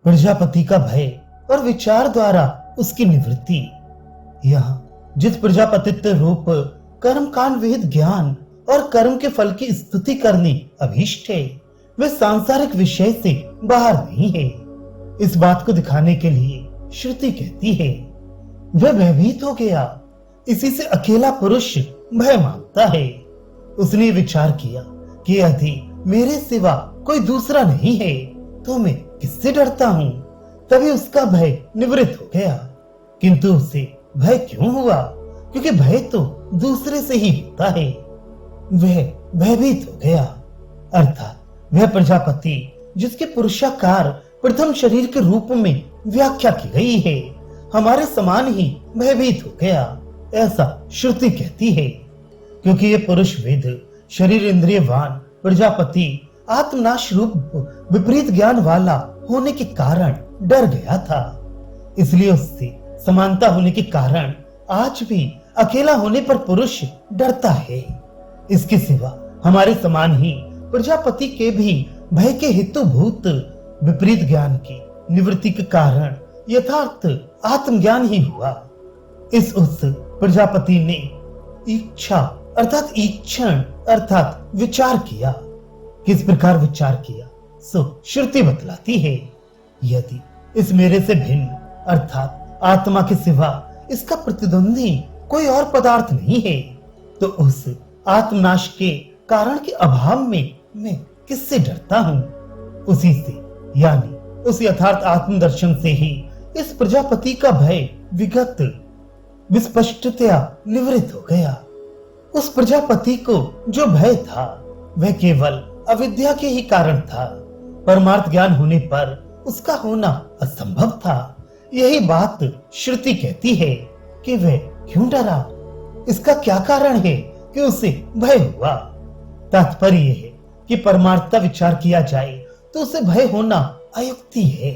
प्रजापति का भय और विचार द्वारा उसकी निवृत्ति। यहाँ जिस प्रजापतित्व रूप कर्म कांड विहित ज्ञान और कर्म के फल की स्तुति करनी अभीष्ट है, वह सांसारिक विषय से बाहर नहीं है। इस बात को दिखाने के लिए श्रुति कहती है, वह भयभीत हो गया, इसी से अकेला पुरुष भय मांगता है। उसने विचार किया कि यदि मेरे सिवा कोई दूसरा नहीं है तो मैं किससे डरता हूँ। तभी उसका भय निवृत्त हो गया। किंतु उसे भय क्यों हुआ? क्योंकि भय तो दूसरे से ही होता है। वह भयभीत हो गया, अर्थात वह प्रजापति जिसके पुरुषाकार प्रथम शरीर के रूप में व्याख्या की गई है, हमारे समान ही भयभीत हो गया, ऐसा श्रुति कहती है। क्योंकि ये पुरुष वेद शरीर इंद्रियवान प्रजापति आत्मनाश रूप विपरीत ज्ञान वाला होने के कारण डर गया था। इसलिए उससे समानता होने के कारण आज भी अकेला होने पर पुरुष डरता है। इसके सिवा हमारे समान ही प्रजापति के भी भय के हेतुभूत विपरीत ज्ञान की निवृत्ति के कारण यथार्थ आत्मज्ञान ही हुआ। उस प्रजापति ने इच्छा अर्थात ईक्षण अर्थात विचार किया। किस प्रकार विचार किया सो श्रुति बतलाती है। यदि इस मेरे से भिन्न अर्थात आत्मा के सिवा इसका प्रतिद्वंदी कोई और पदार्थ नहीं है, तो उस आत्मनाश के कारण के अभाव में मैं किससे डरता हूँ? उसी से यानी उस यथार्थ आत्मदर्शन से ही इस प्रजापति का भय विगत विस्पष्टतया निवृत्त हो गया। उस प्रजापति को जो भय था वह केवल अविद्या के ही कारण था। परमार्थ ज्ञान होने पर उसका होना असंभव था। यही बात श्रुति कहती है कि वह क्यों डरा, इसका क्या कारण है कि उसे भय हुआ। तात्पर्य यह है कि परमार्थ का विचार किया जाए तो उसे भय होना अयुक्ति है,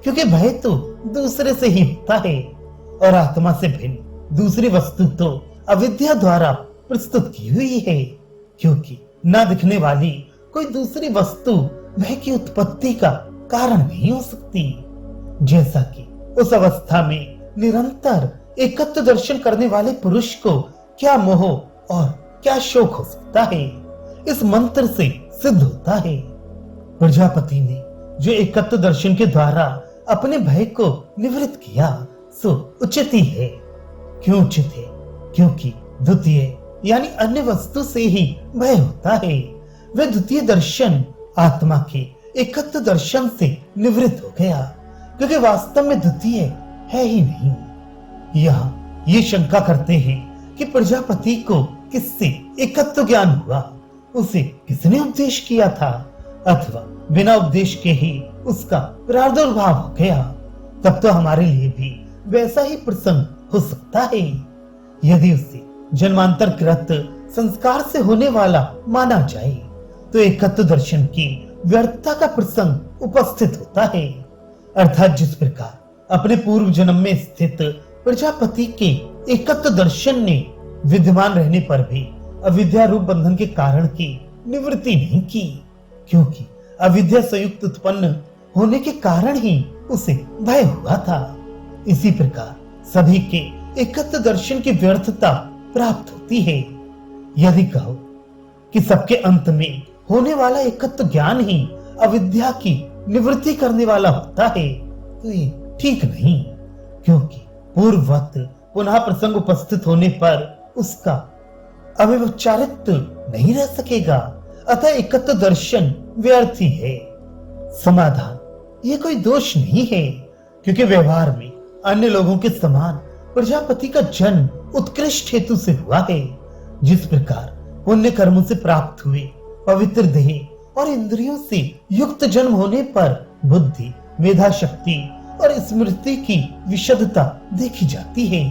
क्योंकि भय तो दूसरे से ही होता है और आत्मा से भिन्न दूसरी वस्तु तो अविद्या द्वारा प्रस्तुत की हुई है। क्योंकि न दिखने वाली कोई दूसरी वस्तु भय की उत्पत्ति का कारण नहीं हो सकती। जैसा कि उस अवस्था में निरंतर एकत्व दर्शन करने वाले पुरुष को क्या मोह और क्या शोक हो सकता है, इस मंत्र से सिद्ध होता है। प्रजापति ने जो एकत्व दर्शन के द्वारा अपने भय को निवृत्त किया सो उचित ही है। क्यों उचित है? क्योंकि द्वितीय यानी अन्य वस्तु से ही भय होता है। वह द्वितीय दर्शन आत्मा के एकत्व दर्शन से निवृत्त हो गया, क्योंकि वास्तव में द्वितीय है ही नहीं। यहाँ ये शंका करते हैं कि प्रजापति को किससे एकत्व ज्ञान हुआ, उसे किसने उपदेश किया था, अथवा बिना उपदेश के ही उसका प्रादुर्भाव हो गया। तब तो हमारे लिए भी वैसा ही प्रसंग हो सकता है। यदि उसे जन्मांतर कृत संस्कार से होने वाला माना जाए तो एकत्व दर्शन की व्यर्थता का प्रसंग उपस्थित होता है। अर्थात जिस प्रकार अपने पूर्व जन्म में स्थित प्रजापति के एकत्व दर्शन ने विद्यमान रहने पर भी अविद्या रूप बंधन के कारण की निवृत्ति नहीं की, क्योंकि अविद्या संयुक्त उत्पन्न होने के कारण ही उसे भय हुआ था। इसी प्रकार सभी के एकत्व दर्शन की व्यर्थता प्राप्त होती है। यदि कहो कि सबके अंत में होने वाला एकत्व ज्ञान ही अविद्या की निवृत्ति करने वाला होता है तो ये ठीक नहीं, क्योंकि पूर्ववत पुनः प्रसंग उपस्थित होने पर उसका अव्यवचारित्व नहीं रह सकेगा। अतः एकत्व दर्शन व्यर्थ ही है। समाधान ये कोई दोष नहीं है, क्योंकि व्यवहार में अन्य लोगों के समान प्रजापति का जन्म उत्कृष्ट हेतु से हुआ है। जिस प्रकार पुण्य कर्मों से प्राप्त हुए पवित्र देह और इंद्रियों से युक्त जन्म होने पर बुद्धि, मेधा शक्ति और स्मृति की विशुद्धता देखी जाती है,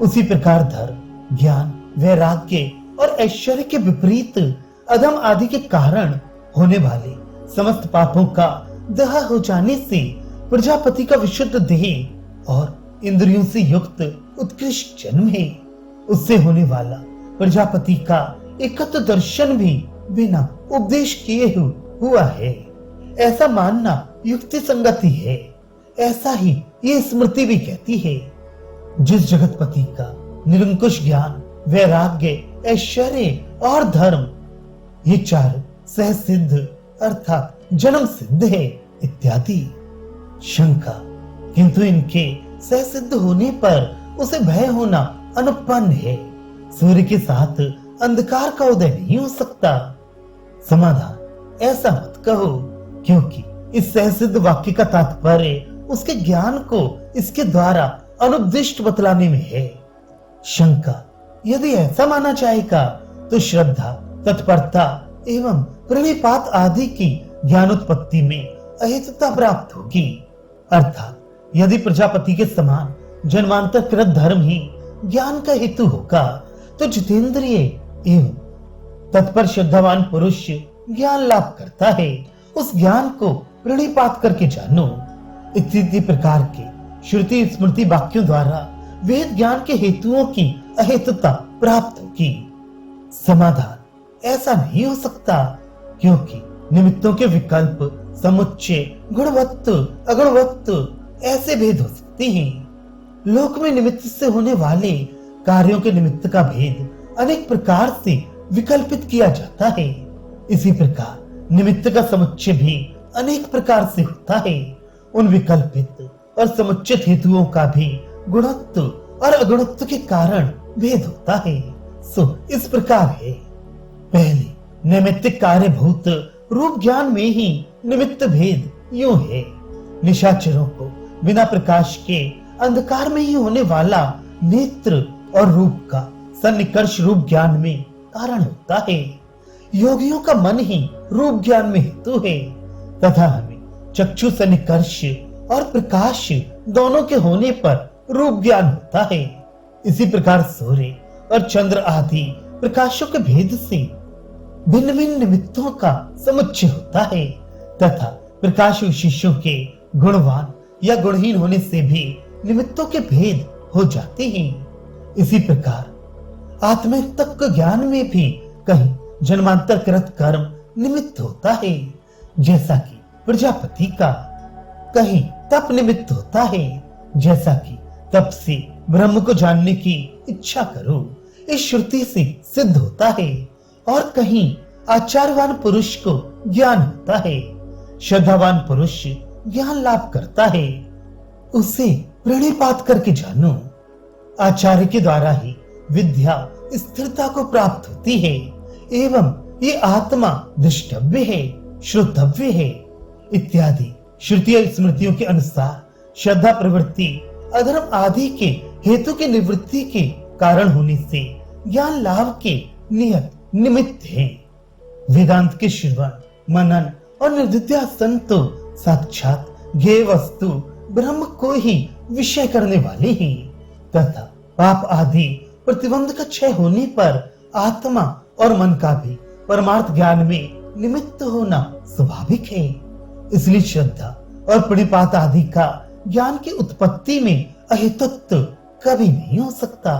उसी प्रकार धर्म, ज्ञान, वैराग्य और ऐश्वर्य के विपरीत अधम आदि के कारण होने वाले समस्त पापों का दहा हो जाने से प्रजापति का विशुद्ध देह और इंद्रियों से युक्त उत्कृष्ट जन्म है। उससे होने वाला प्रजापति का एकत्व दर्शन भी बिना उपदेश किए हुआ है, ऐसा मानना युक्ति संगति है। ऐसा ही ये स्मृति भी कहती है। जिस जगतपति का निरंकुश ज्ञान, वैराग्य, ऐश्वर्य और धर्म ये चारों सहसिद्ध अर्थात जन्म सिद्ध है इत्यादि। शंका, किंतु इनके सहसिद्ध होने पर उसे भय होना अनुपन्न है। सूर्य के साथ अंधकार का उदय नहीं हो सकता। समाधान, ऐसा मत कहो, क्योंकि इस सहसिद्ध वाक्य का तात्पर्य उसके ज्ञान को इसके द्वारा अनुदिष्ट बतलाने में है। शंका, यदि ऐसा माना जाएगा तो श्रद्धा, तत्परता एवं प्रणिपात आदि की ज्ञानोत्पत्ति में अहेतुता प्राप्त होगी। अर्थात यदि प्रजापति के समान जन्मांतरकृत धर्म ही ज्ञान का हेतु होगा तो जितेंद्रिय एवं तत्पर श्रद्धावान पुरुष ज्ञान लाभ करता है। उस ज्ञान को प्रणिपात करके जानो। इत्यादि प्रकार के श्रुति स्मृति वाक्यों द्वारा वेद ज्ञान के हेतुओं की अहेतुता प्राप्त होगी। समाधान, ऐसा नहीं हो सकता, क्योंकि निमित्तों के विकल्प, समुच्चय, गुणवत्त, अगुणवत्त ऐसे भेद हो सकते हैं। लोक में निमित्त से होने वाले कार्यों के निमित्त का भेद अनेक प्रकार से विकल्पित किया जाता है। इसी प्रकार निमित्त का समुच्चय भी अनेक प्रकार से होता है। उन विकल्पित और समुच्चित हेतुओं का भी गुणत्व और अगुणत्व के कारण भेद होता है। सो इस प्रकार है। पहले नैमित्तिक कार्यभूत रूप ज्ञान में ही निमित्त भेद यूं है। निशाचरों को बिना प्रकाश के अंधकार में ही होने वाला नेत्र और रूप का सन्निकर्ष रूप ज्ञान में कारण होता है। योगियों का मन ही रूप ज्ञान में हेतु है तथा हमें चक्षु सन्निकर्ष और प्रकाश दोनों के होने पर रूप ज्ञान होता है। इसी प्रकार सूर्य और चंद्र आदि प्रकाशों के भेद से भिन्न भिन्न निमित्तों का समुच्चय होता है तथा प्रकाश विशेषों के गुणवान या गुणहीन होने से भी निमित्तों के भेद हो जाते हैं। इसी प्रकार आत्मिक तत्व ज्ञान में भी कहीं जन्मांतरकृत कर्म निमित्त होता है, जैसा कि प्रजापति का, कहीं तप निमित्त होता है, जैसा कि तप से ब्रह्म को जानने की इच्छा करो इस श्रुति से सिद्ध होता है, और कहीं आचार्यवान पुरुष को ज्ञान होता है। श्रद्धावान पुरुष ज्ञान लाभ करता है, उसे प्रणिपात करके जानो। आचार्य के द्वारा ही विद्या स्थिरता को प्राप्त होती है एवं ये आत्मा दृष्टव्य है, श्रोतव्य है इत्यादि श्रुति स्मृतियों के अनुसार श्रद्धा प्रवृत्ति अधर्म आदि के हेतु की निवृत्ति के कारण होने से ज्ञान लाभ के नियत निमित्त है। वेदांत के श्रवण, मनन और निधिध्यासन तो साक्षात ज्ञेय वस्तु ब्रह्म को ही विषय करने वाले हैं तथा पाप आदि प्रतिबंध का क्षय होने पर आत्मा और मन का भी परमार्थ ज्ञान में निमित्त होना स्वाभाविक है। इसलिए श्रद्धा और प्रणिपात आदि का ज्ञान की उत्पत्ति में अहेतुत्व कभी नहीं हो सकता।